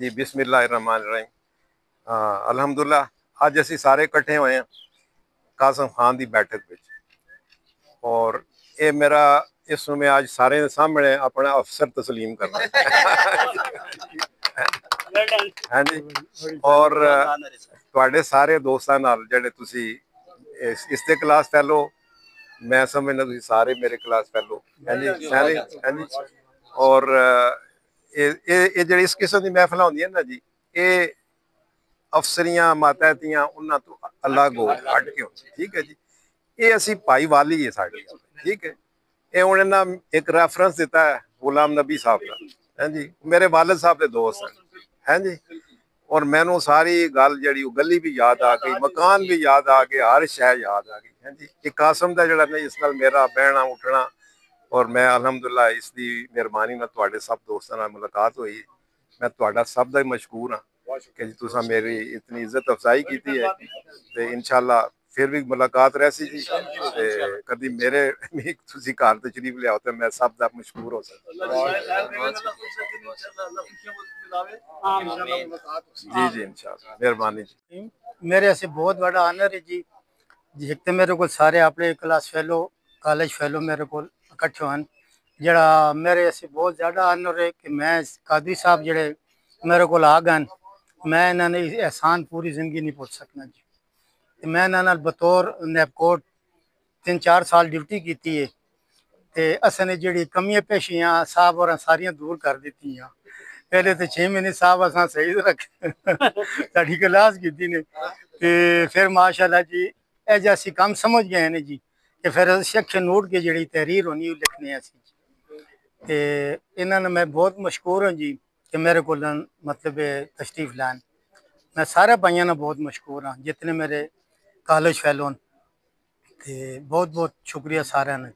जी बिस्मिल्लाहिर्रहमानिर्रहीम। अलहमदुल्ला अज असी सारे इकट्ठे होए हैं कासम खान की बैठक में और ये मेरा इस मैं अज सारे सामने अपना अफसर तस्लीम करना हाँ जी। और तुहाडे सारे दोस्तों नाल जेहड़े तुसी इसते क्लास फैलो मैं समझना तुसी सारे मेरे क्लास फैलो हाँ जी हाँ जी। और ये जेहड़ी इस किस्म की महफिल होंदी ना जी ये अफसरियां मातहतियां उन्हां तो अलग हो हट के होंदी ठीक है जी। ये असी भाईवाली है साड़ी ठीक है। ये हुण इन्हां एक रेफरेंस दिता है गुलाम नबी साहब का है जी मेरे वालिद साहब के दोस्त हैं जी। और मैनू सारी गल जी गली भी याद आ गई मकान भी याद आ गए हर शह याद आ गई है जी। एक कासम का जरा इस नाल मेरा बहना उठना और मैं अलहमदुल्ला इसकी मेहरबानी नाल सब दोस्तों नाल मुलाकात हुई। मैं तुहाडा सब दा मशकूर हाँ कि तुसा मेरी इतनी इज्जत अफजाई की है ते इंशाअल्लाह फिर भी मुलाकात रहसी जी ते कदी मेरे तुसी घर तशरीफ लियाओ तो मैं सब दा मशकूर हो सकता जी जी इंशाअल्लाह मेहरबानी जी। मेरे से बहुत बड़ा आनर है जी एक तो मेरे को सारे अपने क्लास फैलो कॉलेज फैलो मेरे को इकट्ठे होन जरा मेरे से बहुत ज़्यादा आनर है कि मैं कादरी साहब जड़े मेरे को आ गए मैं इन्होंने एहसान पूरी जिंदगी नहीं भुल सकना जी। मैं इन्होंने बतौर नैपकोट 3-4 साल ड्यूटी की है तो असने जी कमियां पेशियां साहब और सारियां दूर कर दी। पहले तो 6 महीने साहब असा सही रखे क्लास की ने फिर माशाल्लाह जी एज असी कम समझ गए ने जी कि फिर सेक्शन नोट की जी तहरीर होनी लिखने तो इन्होंने मैं बहुत मशहूर हूँ जी कि मेरे को मतलब तशरीफ लैन मैं सारे भाइयों ने बहुत मशहूर हाँ जितने मेरे कॉलेज फैलो तो बहुत बहुत शुक्रिया सारे ने।